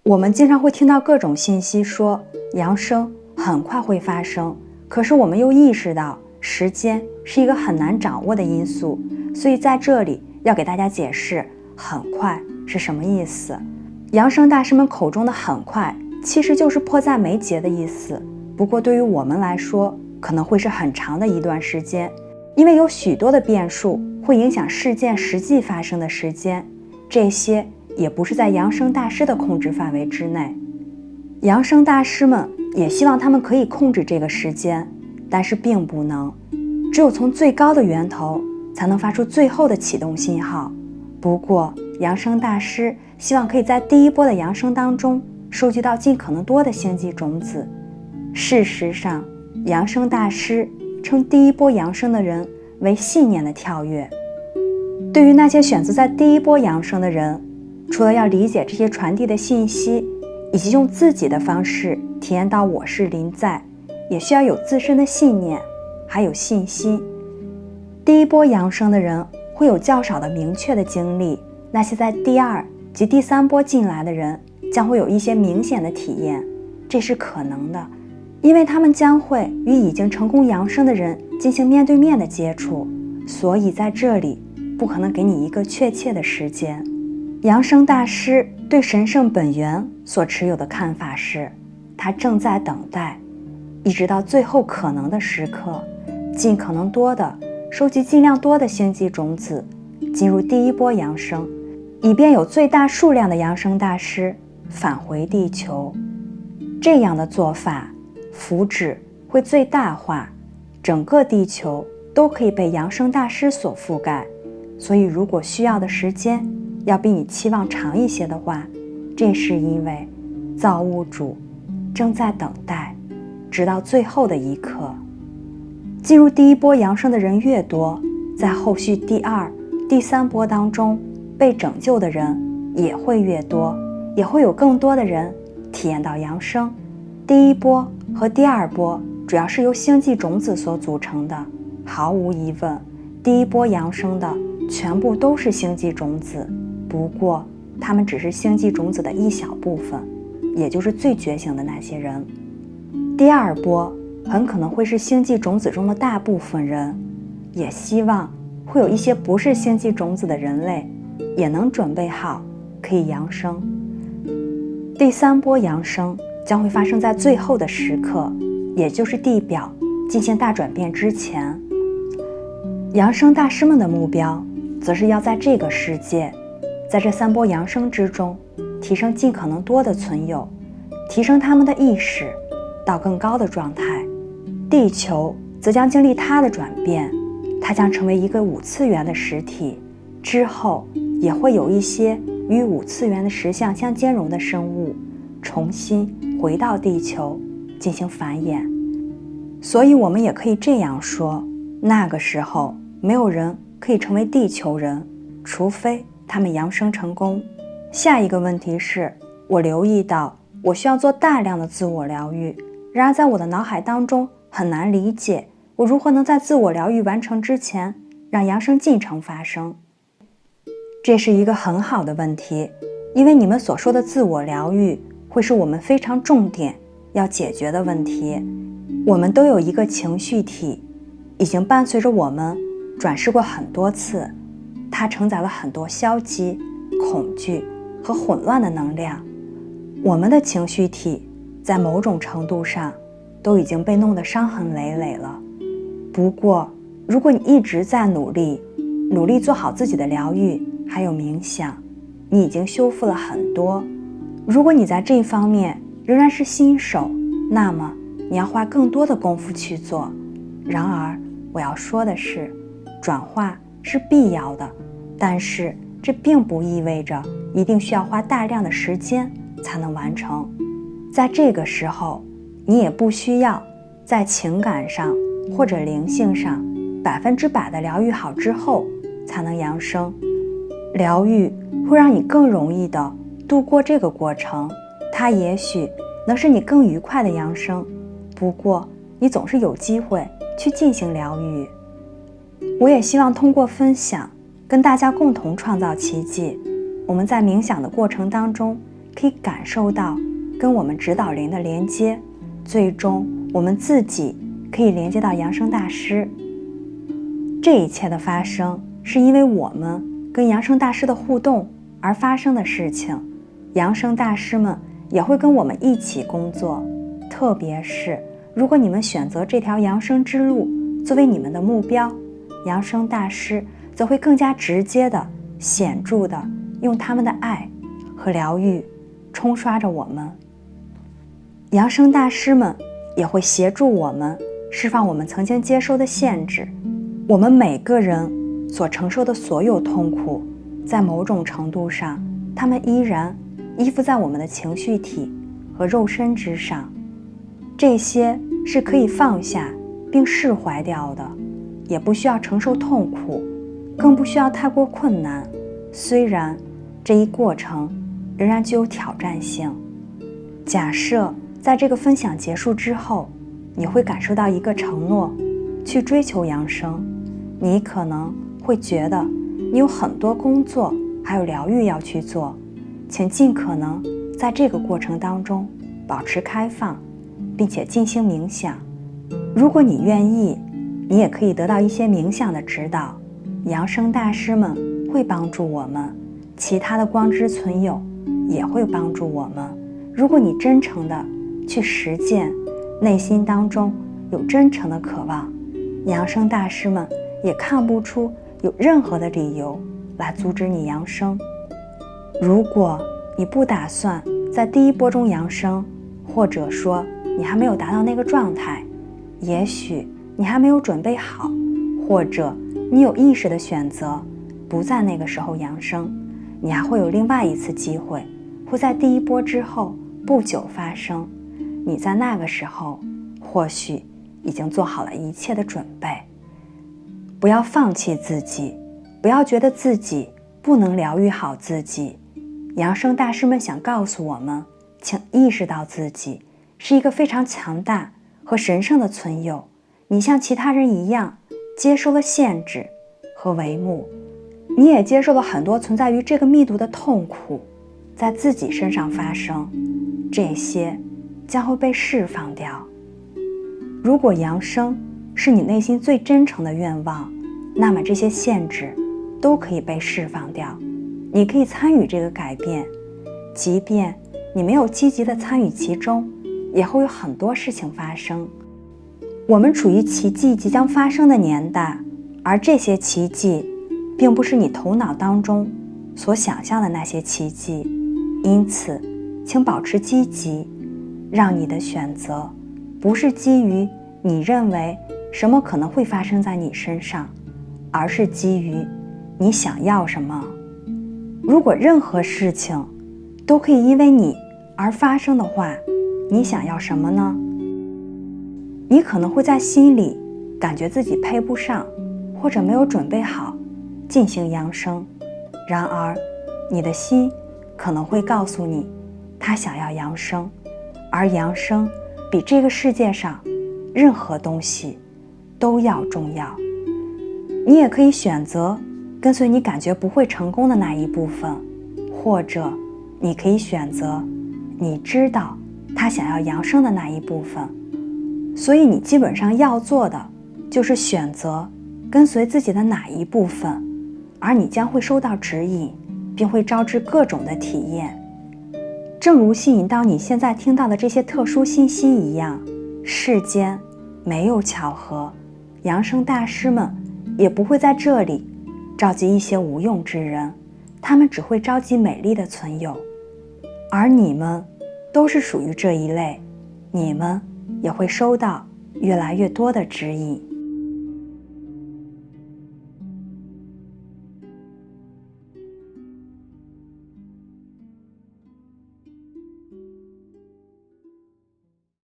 我们经常会听到各种信息说扬升很快会发生，可是我们又意识到时间是一个很难掌握的因素，所以在这里要给大家解释很快是什么意思。扬升大师们口中的很快其实就是迫在眉睫的意思，不过对于我们来说可能会是很长的一段时间，因为有许多的变数会影响事件实际发生的时间，这些也不是在扬升大师的控制范围之内。扬升大师们也希望他们可以控制这个时间，但是并不能，只有从最高的源头才能发出最后的启动信号。不过扬升大师希望可以在第一波的扬升当中收集到尽可能多的星际种子。事实上，扬升大师称第一波扬升的人为信念的跳跃。对于那些选择在第一波扬升的人，除了要理解这些传递的信息，以及用自己的方式体验到我是临在，也需要有自身的信念，还有信心。第一波扬升的人会有较少的明确的经历，那些在第二及第三波进来的人将会有一些明显的体验，这是可能的，因为他们将会与已经成功扬升的人进行面对面的接触，所以在这里不可能给你一个确切的时间。扬升大师对神圣本源所持有的看法是，他正在等待，一直到最后可能的时刻，尽可能多的收集尽量多的星际种子，进入第一波扬升，以便有最大数量的扬升大师返回地球。这样的做法福祉会最大化，整个地球都可以被扬升大师所覆盖，所以如果需要的时间要比你期望长一些的话，这是因为造物主正在等待，直到最后的一刻。进入第一波扬升的人越多，在后续第二、第三波当中被拯救的人也会越多，也会有更多的人体验到扬升。第一波和第二波主要是由星际种子所组成的，毫无疑问，第一波扬升的全部都是星际种子，不过它们只是星际种子的一小部分，也就是最觉醒的那些人。第二波很可能会是星际种子中的大部分人，也希望会有一些不是星际种子的人类也能准备好可以扬升。第三波扬升将会发生在最后的时刻，也就是地表进行大转变之前。扬升大师们的目标则是要在这个世界，在这三波扬升之中提升尽可能多的存有，提升他们的意识到更高的状态。地球则将经历它的转变，它将成为一个5次元的实体，之后也会有一些与5次元的实相相兼容的生物重新回到地球进行繁衍。所以我们也可以这样说，那个时候没有人可以成为地球人，除非他们扬升成功。下一个问题是，我留意到我需要做大量的自我疗愈，然而在我的脑海当中很难理解，我如何能在自我疗愈完成之前让扬升进程发生。这是一个很好的问题，因为你们所说的自我疗愈会是我们非常重点要解决的问题。我们都有一个情绪体，已经伴随着我们转世过很多次，它承载了很多消极、恐惧和混乱的能量。我们的情绪体在某种程度上都已经被弄得伤痕累累了。不过如果你一直在努力做好自己的疗愈还有冥想，你已经修复了很多。如果你在这方面仍然是新手，那么你要花更多的功夫去做。然而我要说的是，转化是必要的，但是这并不意味着一定需要花大量的时间才能完成。在这个时候，你也不需要在情感上或者灵性上100%的疗愈好之后才能扬升。疗愈会让你更容易的度过这个过程，它也许能使你更愉快的扬升。不过你总是有机会去进行疗愈。我也希望通过分享，跟大家共同创造奇迹。我们在冥想的过程当中，可以感受到跟我们指导灵的连接，最终我们自己可以连接到扬升大师。这一切的发生，是因为我们跟扬升大师的互动而发生的事情。扬升大师们也会跟我们一起工作，特别是如果你们选择这条扬升之路作为你们的目标，扬升大师则会更加直接的、显著的用他们的爱和疗愈冲刷着我们。扬升大师们也会协助我们释放我们曾经接受的限制。我们每个人所承受的所有痛苦，在某种程度上，他们依然依附在我们的情绪体和肉身之上。这些是可以放下并释怀掉的，也不需要承受痛苦，更不需要太过困难。虽然这一过程仍然具有挑战性。假设在这个分享结束之后，你会感受到一个承诺，去追求扬升。你可能会觉得你有很多工作还有疗愈要去做，请尽可能在这个过程当中保持开放，并且进行冥想。如果你愿意，你也可以得到一些冥想的指导，扬升大师们会帮助我们，其他的光之存有也会帮助我们。如果你真诚的去实践，内心当中有真诚的渴望，扬升大师们也看不出有任何的理由来阻止你扬升。如果你不打算在第一波中扬升，或者说你还没有达到那个状态，也许你还没有准备好，或者你有意识的选择不在那个时候扬升，你还会有另外一次机会，会在第一波之后不久发生。你在那个时候或许已经做好了一切的准备。不要放弃自己，不要觉得自己不能疗愈好自己。扬升大师们想告诉我们，请意识到自己是一个非常强大和神圣的存有。你像其他人一样接受了限制和帷幕，你也接受了很多存在于这个密度的痛苦在自己身上发生，这些将会被释放掉。如果扬升是你内心最真诚的愿望，那么这些限制都可以被释放掉。你可以参与这个改变，即便你没有积极的参与其中，也会有很多事情发生。我们处于奇迹即将发生的年代，而这些奇迹并不是你头脑当中所想象的那些奇迹。因此，请保持积极，让你的选择不是基于你认为什么可能会发生在你身上，而是基于你想要什么。如果任何事情都可以因为你而发生的话，你想要什么呢？你可能会在心里感觉自己配不上，或者没有准备好进行扬升。然而，你的心可能会告诉你，他想要扬升，而扬升比这个世界上任何东西都要重要。你也可以选择跟随你感觉不会成功的那一部分，或者你可以选择你知道他想要扬升的那一部分。所以你基本上要做的就是选择跟随自己的哪一部分，而你将会收到指引，并会招致各种的体验。正如吸引到你现在听到的这些特殊信息一样，世间没有巧合，扬升大师们也不会在这里召集一些无用之人，他们只会召集美丽的存有。而你们都是属于这一类，你们也会收到越来越多的指引。